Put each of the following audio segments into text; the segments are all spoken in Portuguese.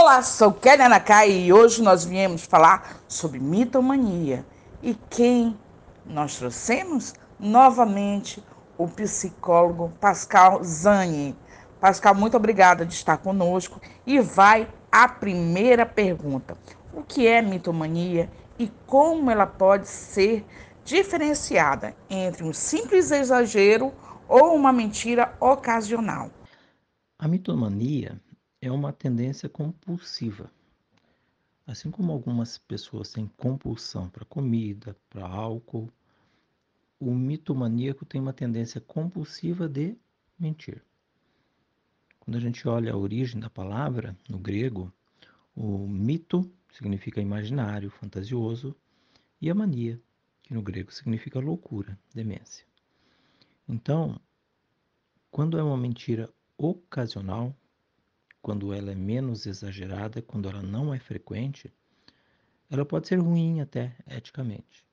Olá, sou Kélia Nakai e hoje nós viemos falar sobre mitomania. E quem nós trouxemos? Novamente, o psicólogo Pascal Zani. Pascal, muito obrigada de estar conosco. E vai a primeira pergunta. O que é mitomania e como ela pode ser diferenciada entre um simples exagero ou uma mentira ocasional? A mitomania é uma tendência compulsiva. Assim como algumas pessoas têm compulsão para comida, para álcool, o mitomaníaco tem uma tendência compulsiva de mentir. Quando a gente olha a origem da palavra, no grego, o mito significa imaginário, fantasioso, e a mania, que no grego significa loucura, demência. Então, quando é uma mentira ocasional, quando ela é menos exagerada, quando ela não é frequente, ela pode ser ruim até eticamente,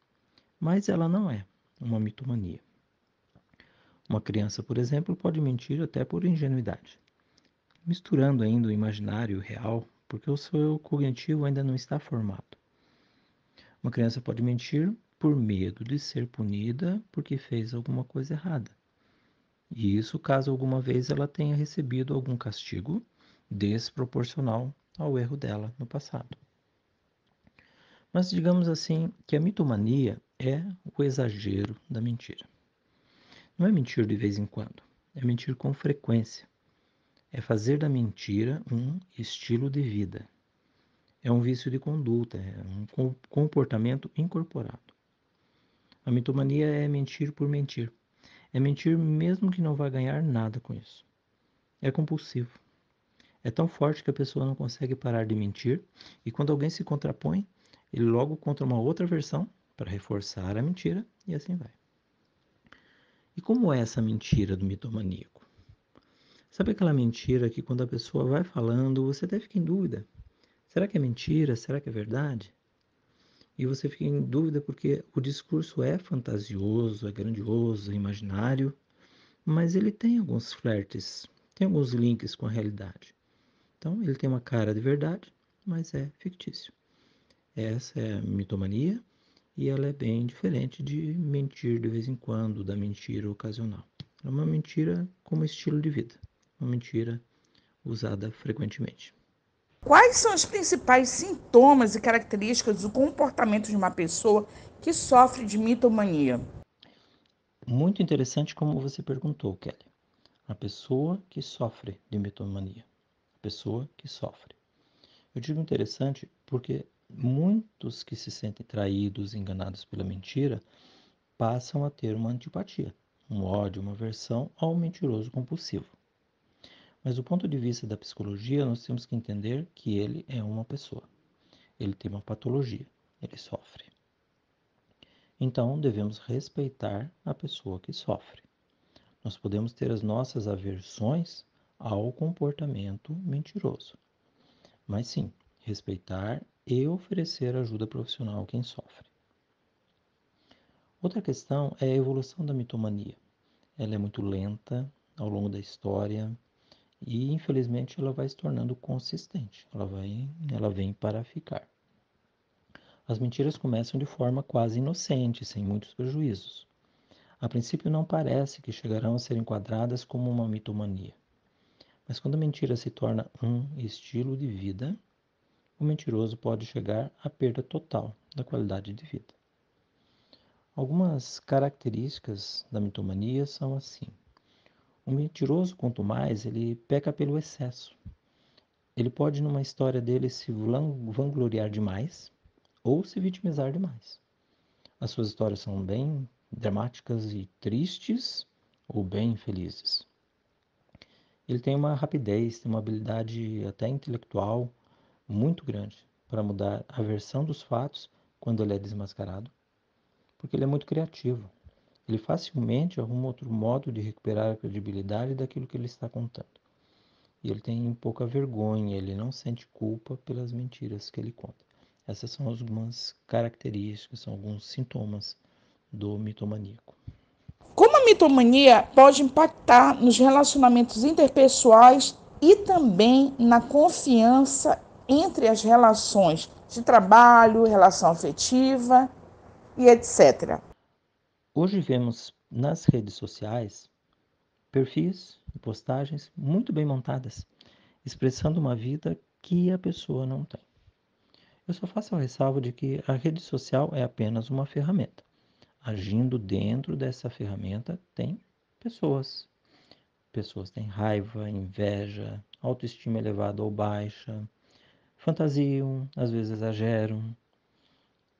mas ela não é uma mitomania. Uma criança, por exemplo, pode mentir até por ingenuidade, misturando ainda o imaginário e o real, porque o seu cognitivo ainda não está formado. Uma criança pode mentir por medo de ser punida porque fez alguma coisa errada. E isso caso alguma vez ela tenha recebido algum castigo desproporcional ao erro dela no passado. Mas digamos assim que a mitomania é o exagero da mentira. Não é mentir de vez em quando, é mentir com frequência. É fazer da mentira um estilo de vida. É um vício de conduta, é um comportamento incorporado. A mitomania é mentir por mentir. É mentir mesmo que não vá ganhar nada com isso. É compulsivo. É tão forte que a pessoa não consegue parar de mentir e quando alguém se contrapõe, ele logo conta uma outra versão para reforçar a mentira e assim vai. E como é essa mentira do mitomaníaco? Sabe aquela mentira que quando a pessoa vai falando, você até fica em dúvida. Será que é mentira? Será que é verdade? E você fica em dúvida porque o discurso é fantasioso, é grandioso, é imaginário, mas ele tem alguns flertes, tem alguns links com a realidade. Então, ele tem uma cara de verdade, mas é fictício. Essa é a mitomania e ela é bem diferente de mentir de vez em quando, da mentira ocasional. É uma mentira como estilo de vida, uma mentira usada frequentemente. Quais são os principais sintomas e características do comportamento de uma pessoa que sofre de mitomania? Muito interessante como você perguntou, Kelly. A pessoa que sofre de mitomania. A pessoa que sofre. Eu digo interessante porque muitos que se sentem traídos, enganados pela mentira, passam a ter uma antipatia, um ódio, uma aversão ao mentiroso compulsivo. Mas do ponto de vista da psicologia, nós temos que entender que ele é uma pessoa. Ele tem uma patologia, ele sofre. Então, devemos respeitar a pessoa que sofre. Nós podemos ter as nossas aversões ao comportamento mentiroso, mas sim, respeitar e oferecer ajuda profissional a quem sofre. Outra questão é a evolução da mitomania. Ela é muito lenta ao longo da história e, infelizmente, ela vai se tornando consistente. Ela vem para ficar. As mentiras começam de forma quase inocente, sem muitos prejuízos. A princípio não parece que chegarão a ser enquadradas como uma mitomania. Mas quando a mentira se torna um estilo de vida, o mentiroso pode chegar à perda total da qualidade de vida. Algumas características da mitomania são assim. O mentiroso, quanto mais, ele peca pelo excesso. Ele pode, numa história dele, se vangloriar demais ou se vitimizar demais. As suas histórias são bem dramáticas e tristes ou bem felizes. Ele tem uma rapidez, tem uma habilidade até intelectual muito grande para mudar a versão dos fatos quando ele é desmascarado, porque ele é muito criativo. Ele facilmente arruma outro modo de recuperar a credibilidade daquilo que ele está contando. E ele tem pouca vergonha, ele não sente culpa pelas mentiras que ele conta. Essas são algumas características, são alguns sintomas do mitomaníaco. Como a mitomania pode impactar nos relacionamentos interpessoais e também na confiança entre as relações de trabalho, relação afetiva e etc. Hoje vemos nas redes sociais perfis e postagens muito bem montadas, expressando uma vida que a pessoa não tem. Eu só faço a ressalva de que a rede social é apenas uma ferramenta. Agindo dentro dessa ferramenta tem pessoas. Pessoas têm raiva, inveja, autoestima elevada ou baixa, fantasiam, às vezes exageram.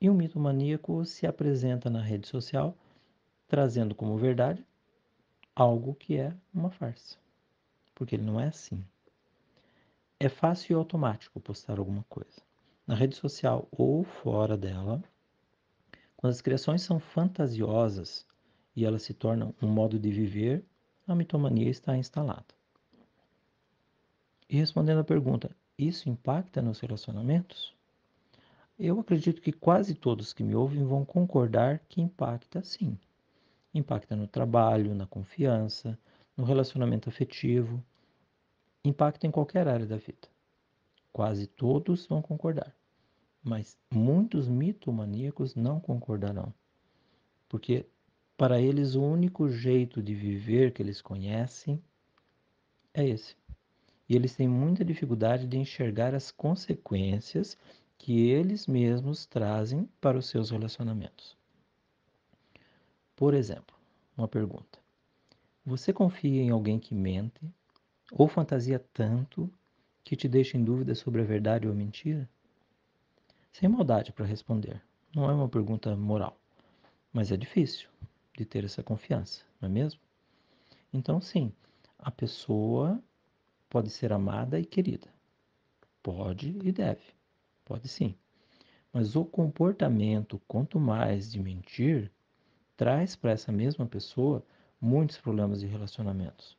E o mito maníaco se apresenta na rede social trazendo como verdade algo que é uma farsa, porque ele não é assim. É fácil e automático postar alguma coisa. Na rede social ou fora dela, quando as criações são fantasiosas e elas se tornam um modo de viver, a mitomania está instalada. E respondendo à pergunta, isso impacta nos relacionamentos? Eu acredito que quase todos que me ouvem vão concordar que impacta sim. Impacta no trabalho, na confiança, no relacionamento afetivo, impacta em qualquer área da vida. Quase todos vão concordar, mas muitos mitomaníacos não concordarão, porque para eles o único jeito de viver que eles conhecem é esse. E eles têm muita dificuldade de enxergar as consequências que eles mesmos trazem para os seus relacionamentos. Por exemplo, uma pergunta: você confia em alguém que mente ou fantasia tanto que te deixa em dúvida sobre a verdade ou a mentira? Sem maldade para responder. Não é uma pergunta moral, mas é difícil de ter essa confiança, não é mesmo? Então, sim, a pessoa pode ser amada e querida. Pode e deve. Pode sim. Mas o comportamento, quanto mais de mentir, traz para essa mesma pessoa muitos problemas de relacionamentos.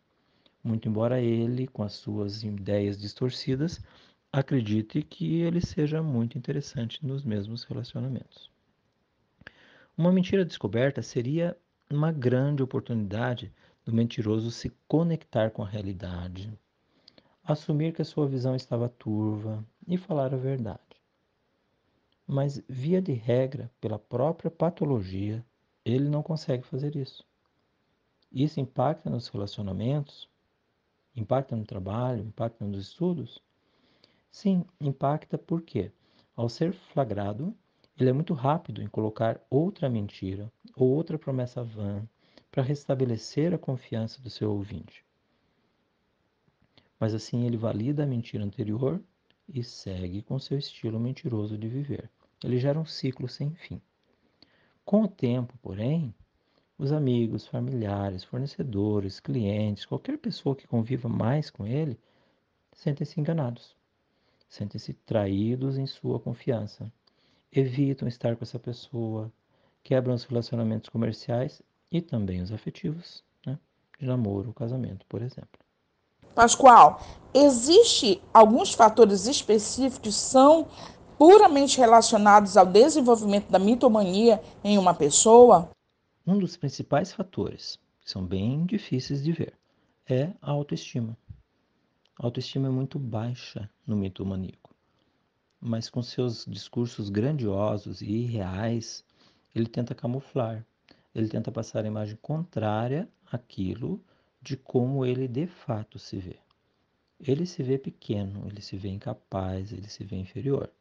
Muito embora ele, com as suas ideias distorcidas, acredite que ele seja muito interessante nos mesmos relacionamentos. Uma mentira descoberta seria uma grande oportunidade do mentiroso se conectar com a realidade, assumir que a sua visão estava turva e falar a verdade. Mas, via de regra, pela própria patologia, ele não consegue fazer isso. Isso impacta nos relacionamentos, impacta no trabalho, impacta nos estudos? Sim, impacta porque, ao ser flagrado, ele é muito rápido em colocar outra mentira ou outra promessa vã para restabelecer a confiança do seu ouvinte. Mas assim ele valida a mentira anterior e segue com seu estilo mentiroso de viver. Ele gera um ciclo sem fim. Com o tempo, porém, os amigos, familiares, fornecedores, clientes, qualquer pessoa que conviva mais com ele, sentem-se enganados, sentem-se traídos em sua confiança, evitam estar com essa pessoa, quebram os relacionamentos comerciais e também os afetivos, né? De namoro, casamento, por exemplo. Pascoal, existe alguns fatores específicos que são puramente relacionados ao desenvolvimento da mitomania em uma pessoa? Um dos principais fatores, que são bem difíceis de ver, é a autoestima. A autoestima é muito baixa no mitomaníaco, mas com seus discursos grandiosos e irreais, ele tenta camuflar, ele tenta passar a imagem contrária àquilo de como ele de fato se vê. Ele se vê pequeno, ele se vê incapaz, ele se vê inferior.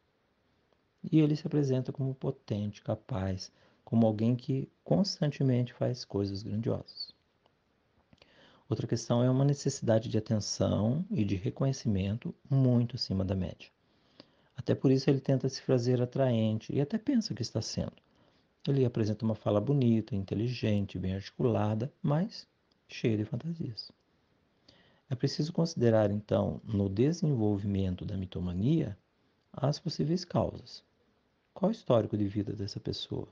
E ele se apresenta como potente, capaz, como alguém que constantemente faz coisas grandiosas. Outra questão é uma necessidade de atenção e de reconhecimento muito acima da média. Até por isso ele tenta se fazer atraente e até pensa que está sendo. Ele apresenta uma fala bonita, inteligente, bem articulada, mas cheia de fantasias. É preciso considerar, então, no desenvolvimento da mitomania, as possíveis causas. Qual o histórico de vida dessa pessoa?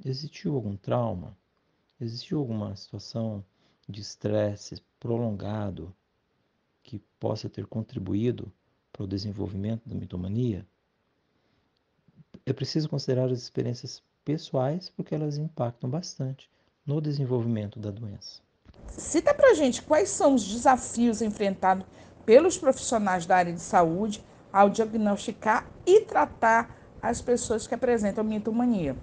Existiu algum trauma? Existiu alguma situação de estresse prolongado que possa ter contribuído para o desenvolvimento da mitomania? É preciso considerar as experiências pessoais porque elas impactam bastante no desenvolvimento da doença. Cita pra gente quais são os desafios enfrentados pelos profissionais da área de saúde ao diagnosticar e tratar as pessoas que apresentam mitomania?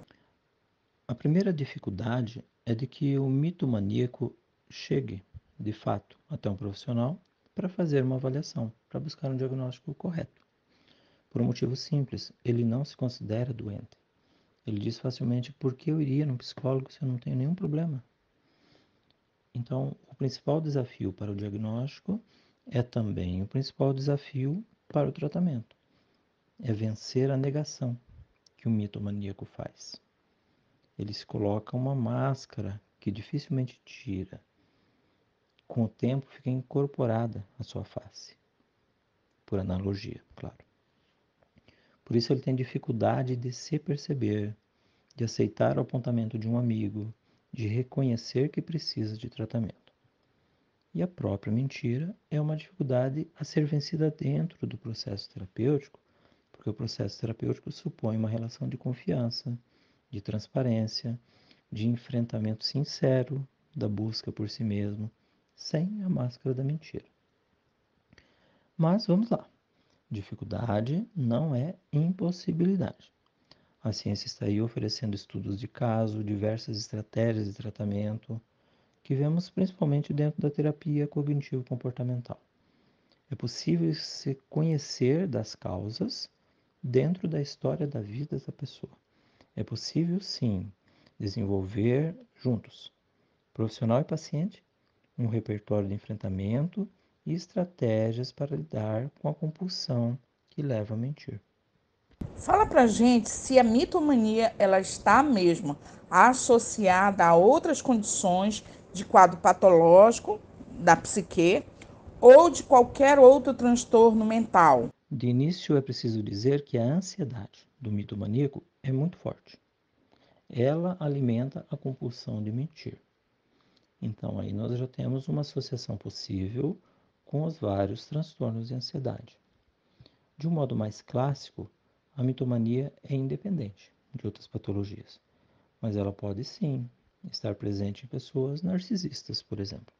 A primeira dificuldade é de que o mitomaníaco chegue, de fato, até um profissional para fazer uma avaliação, para buscar um diagnóstico correto. Por um motivo simples, ele não se considera doente. Ele diz facilmente: por que eu iria num psicólogo se eu não tenho nenhum problema? Então, o principal desafio para o diagnóstico é também o principal desafio para o tratamento. É vencer a negação que o mitomaníaco faz. Ele se coloca uma máscara que dificilmente tira. Com o tempo fica incorporada à sua face, por analogia, claro. Por isso ele tem dificuldade de se perceber, de aceitar o apontamento de um amigo, de reconhecer que precisa de tratamento. E a própria mentira é uma dificuldade a ser vencida dentro do processo terapêutico, porque o processo terapêutico supõe uma relação de confiança, de transparência, de enfrentamento sincero da busca por si mesmo, sem a máscara da mentira. Mas vamos lá. Dificuldade não é impossibilidade. A ciência está aí oferecendo estudos de caso, diversas estratégias de tratamento, que vemos principalmente dentro da terapia cognitivo-comportamental. É possível se conhecer das causas dentro da história da vida da pessoa. É possível, sim, desenvolver juntos, profissional e paciente, um repertório de enfrentamento e estratégias para lidar com a compulsão que leva a mentir. Fala pra gente se a mitomania ela está mesmo associada a outras condições de quadro patológico da psique ou de qualquer outro transtorno mental. De início, é preciso dizer que a ansiedade do mitomaníaco é muito forte. Ela alimenta a compulsão de mentir. Então, aí nós já temos uma associação possível com os vários transtornos de ansiedade. De um modo mais clássico, a mitomania é independente de outras patologias, mas ela pode sim estar presente em pessoas narcisistas, por exemplo.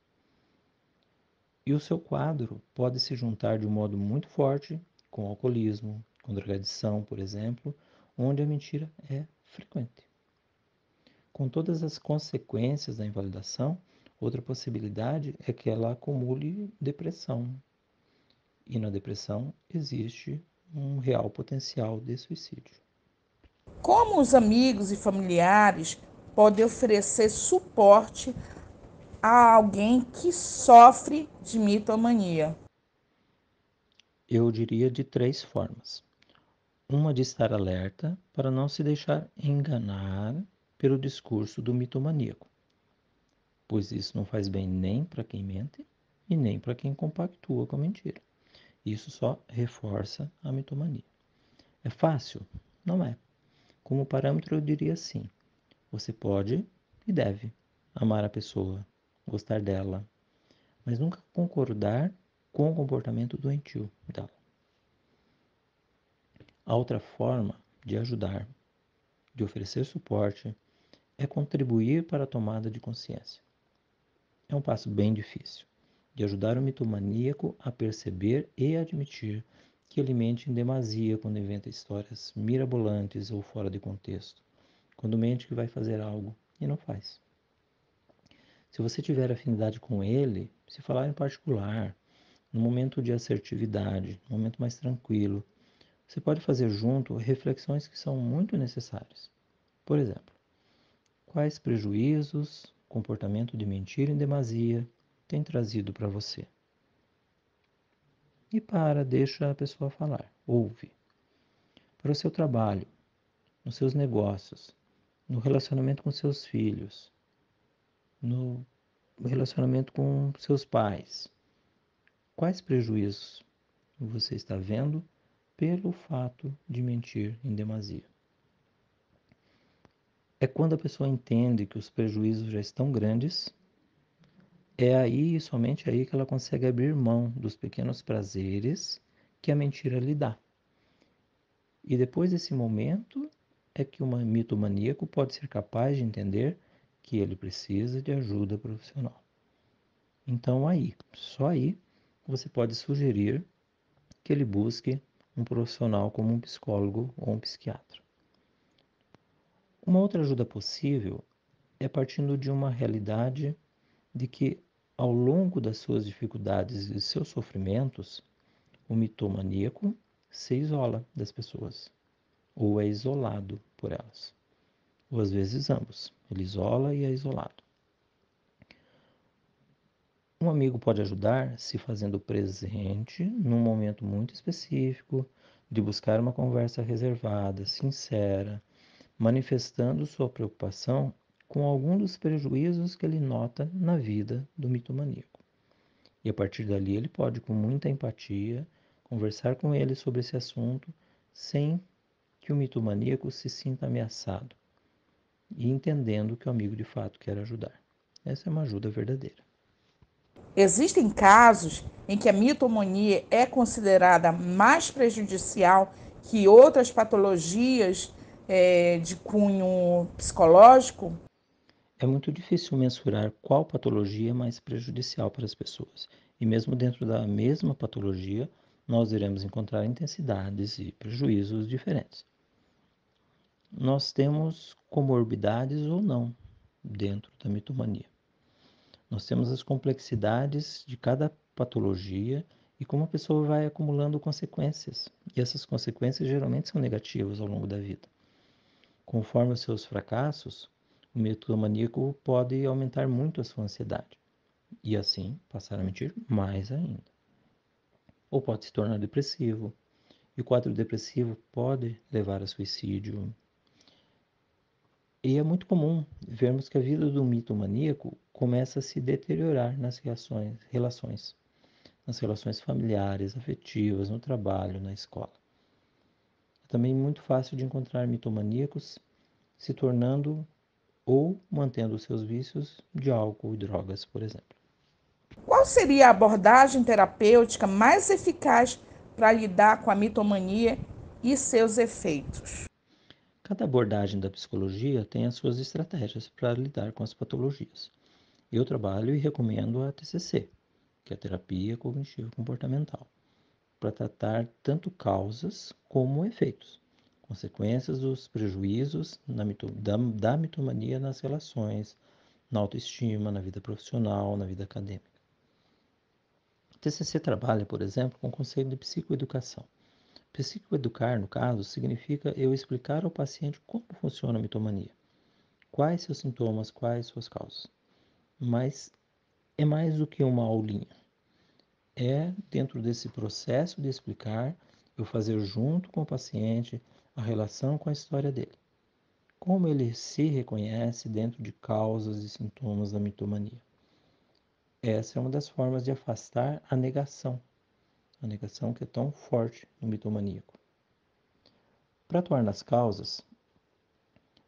E o seu quadro pode se juntar de um modo muito forte com alcoolismo, com drogadição, por exemplo, onde a mentira é frequente. Com todas as consequências da invalidação, outra possibilidade é que ela acumule depressão. E na depressão existe um real potencial de suicídio. Como os amigos e familiares podem oferecer suporte a alguém que sofre de mitomania? Eu diria de três formas. Uma de estar alerta para não se deixar enganar pelo discurso do mitomaníaco, pois isso não faz bem nem para quem mente e nem para quem compactua com a mentira. Isso só reforça a mitomania. É fácil? Não é. Como parâmetro, eu diria sim. Você pode e deve amar a pessoa, gostar dela, mas nunca concordar com o comportamento doentio dela. A outra forma de ajudar, de oferecer suporte, é contribuir para a tomada de consciência. É um passo bem difícil, de ajudar o mitomaníaco a perceber e admitir que ele mente em demasia quando inventa histórias mirabolantes ou fora de contexto, quando mente que vai fazer algo e não faz. Se você tiver afinidade com ele, se falar em particular, no momento de assertividade, no momento mais tranquilo, você pode fazer junto reflexões que são muito necessárias. Por exemplo, quais prejuízos comportamento de mentira em demasia tem trazido para você? E deixa a pessoa falar, ouve. Para o seu trabalho, nos seus negócios, no relacionamento com seus filhos, no relacionamento com seus pais, quais prejuízos você está vendo pelo fato de mentir em demasia? É quando a pessoa entende que os prejuízos já estão grandes, é aí e somente aí que ela consegue abrir mão dos pequenos prazeres que a mentira lhe dá. E depois desse momento é que o mitomaníaco pode ser capaz de entender que ele precisa de ajuda profissional. Então aí, só aí, você pode sugerir que ele busque um profissional como um psicólogo ou um psiquiatra. Uma outra ajuda possível é partindo de uma realidade de que, ao longo das suas dificuldades e seus sofrimentos, o mitomaníaco se isola das pessoas, ou é isolado por elas, ou às vezes ambos, ele isola e é isolado. Um amigo pode ajudar se fazendo presente num momento muito específico, de buscar uma conversa reservada, sincera, manifestando sua preocupação com algum dos prejuízos que ele nota na vida do mitomaníaco. E a partir dali ele pode, com muita empatia, conversar com ele sobre esse assunto sem que o mitomaníaco se sinta ameaçado e entendendo que o amigo de fato quer ajudar. Essa é uma ajuda verdadeira. Existem casos em que a mitomania é considerada mais prejudicial que outras patologias de cunho psicológico? É muito difícil mensurar qual patologia é mais prejudicial para as pessoas. E mesmo dentro da mesma patologia, nós iremos encontrar intensidades e prejuízos diferentes. Nós temos comorbidades ou não dentro da mitomania. Nós temos as complexidades de cada patologia e como a pessoa vai acumulando consequências. E essas consequências geralmente são negativas ao longo da vida. Conforme os seus fracassos, o mitomaníaco pode aumentar muito a sua ansiedade e assim passar a mentir mais ainda. Ou pode se tornar depressivo, e o quadro depressivo pode levar a suicídio. E é muito comum vermos que a vida do mitomaníaco começa a se deteriorar nas relações familiares, afetivas, no trabalho, na escola. É também muito fácil de encontrar mitomaníacos se tornando ou mantendo seus vícios de álcool e drogas, por exemplo. Qual seria a abordagem terapêutica mais eficaz para lidar com a mitomania e seus efeitos? Cada abordagem da psicologia tem as suas estratégias para lidar com as patologias. Eu trabalho e recomendo a TCC, que é a terapia cognitivo comportamental, para tratar tanto causas como efeitos, consequências dos prejuízos da mitomania nas relações, na autoestima, na vida profissional, na vida acadêmica. A TCC trabalha, por exemplo, com o conceito de psicoeducação. Psicoeducar, no caso, significa eu explicar ao paciente como funciona a mitomania, quais seus sintomas, quais suas causas. Mas é mais do que uma aulinha. É, dentro desse processo de explicar, eu fazer junto com o paciente a relação com a história dele. Como ele se reconhece dentro de causas e sintomas da mitomania. Essa é uma das formas de afastar a negação que é tão forte no mitomaníaco. Para atuar nas causas,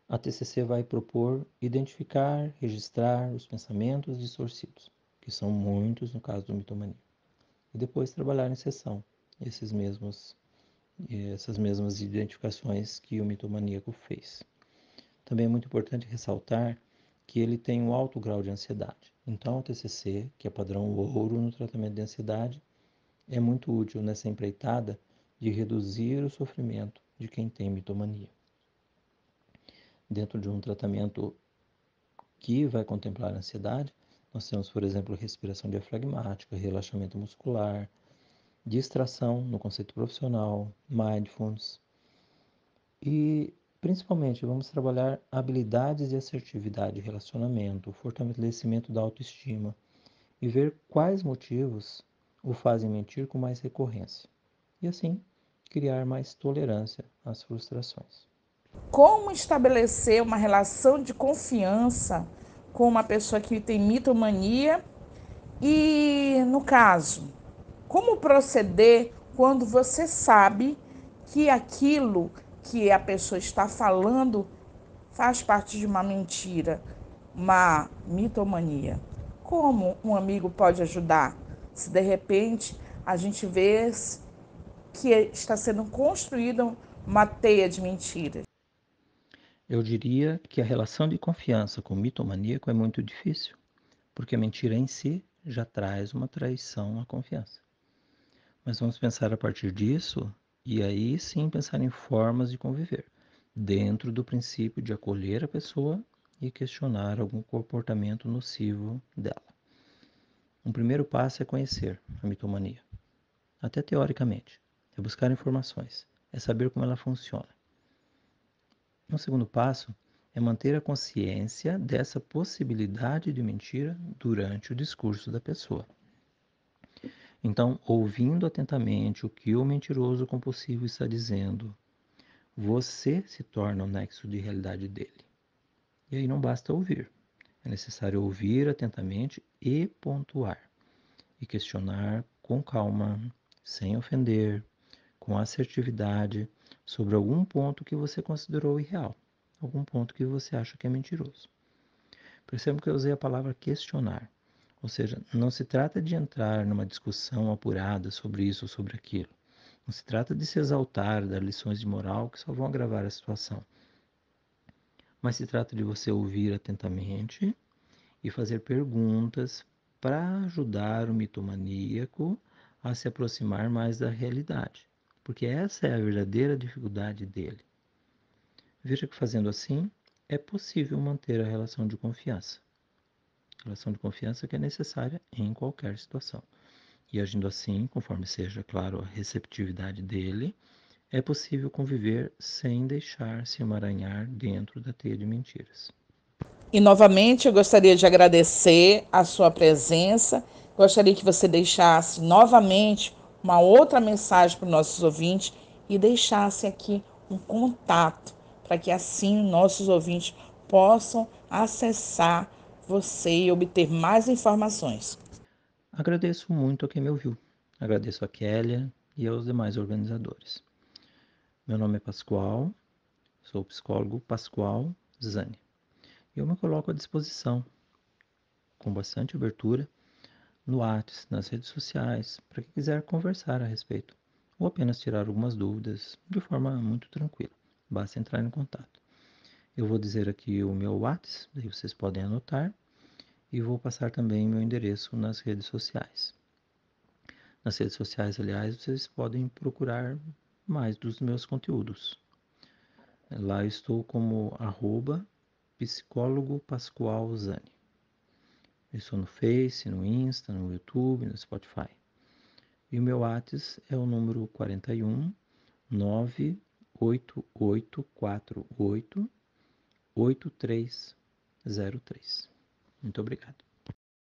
a TCC vai propor identificar, registrar os pensamentos distorcidos, que são muitos no caso do mitomaníaco, e depois trabalhar em sessão essas mesmas identificações que o mitomaníaco fez. Também é muito importante ressaltar que ele tem um alto grau de ansiedade. Então, a TCC, que é padrão ouro no tratamento de ansiedade, é muito útil nessa empreitada de reduzir o sofrimento de quem tem mitomania. Dentro de um tratamento que vai contemplar a ansiedade, nós temos, por exemplo, respiração diafragmática, relaxamento muscular, distração no conceito profissional, mindfulness. E, principalmente, vamos trabalhar habilidades de assertividade e relacionamento, fortalecimento da autoestima e ver quais motivos o fazem mentir com mais recorrência. E, assim, criar mais tolerância às frustrações. Como estabelecer uma relação de confiança com uma pessoa que tem mitomania? E, no caso, como proceder quando você sabe que aquilo que a pessoa está falando faz parte de uma mentira, uma mitomania? Como um amigo pode ajudar se de repente a gente vê que está sendo construída uma teia de mentiras? Eu diria que a relação de confiança com o mitomaníaco é muito difícil, porque a mentira em si já traz uma traição à confiança. Mas vamos pensar a partir disso E aí sim pensar em formas de conviver, dentro do princípio de acolher a pessoa e questionar algum comportamento nocivo dela. Um primeiro passo é conhecer a mitomania, até teoricamente. É buscar informações, é saber como ela funciona. Um segundo passo é manter a consciência dessa possibilidade de mentira durante o discurso da pessoa. Então, ouvindo atentamente o que o mentiroso compulsivo está dizendo, você se torna o nexo de realidade dele. E aí não basta ouvir, é necessário ouvir atentamente e pontuar, e questionar com calma, sem ofender, com assertividade, sobre algum ponto que você considerou irreal, algum ponto que você acha que é mentiroso. Perceba que eu usei a palavra questionar, ou seja, não se trata de entrar numa discussão apurada sobre isso ou sobre aquilo. Não se trata de se exaltar, dar lições de moral que só vão agravar a situação. Mas se trata de você ouvir atentamente e fazer perguntas para ajudar o mitomaníaco a se aproximar mais da realidade, porque essa é a verdadeira dificuldade dele. Veja que fazendo assim é possível manter a relação de confiança. Relação de confiança que é necessária em qualquer situação. E agindo assim, conforme seja, claro, a receptividade dele, é possível conviver sem deixar se emaranhar dentro da teia de mentiras. E novamente eu gostaria de agradecer a sua presença. Gostaria que você deixasse novamente uma outra mensagem para os nossos ouvintes e deixasse aqui um contato para que assim nossos ouvintes possam acessar você e obter mais informações. Agradeço muito a quem me ouviu. Agradeço a Kélia e aos demais organizadores. Meu nome é Pascoal, sou o psicólogo Pascoal Zani. E eu me coloco à disposição, com bastante abertura, no WhatsApp, nas redes sociais, para quem quiser conversar a respeito, ou apenas tirar algumas dúvidas de forma muito tranquila. Basta entrar em contato. Eu vou dizer aqui o meu WhatsApp, daí vocês podem anotar, e vou passar também meu endereço nas redes sociais. Nas redes sociais, aliás, vocês podem procurar mais dos meus conteúdos. Lá eu estou como @psicólogo Pascoal Zani. Eu estou no Face, no Insta, no YouTube, no Spotify. E o meu WhatsApp é o número 41 98848 8303. Muito obrigado.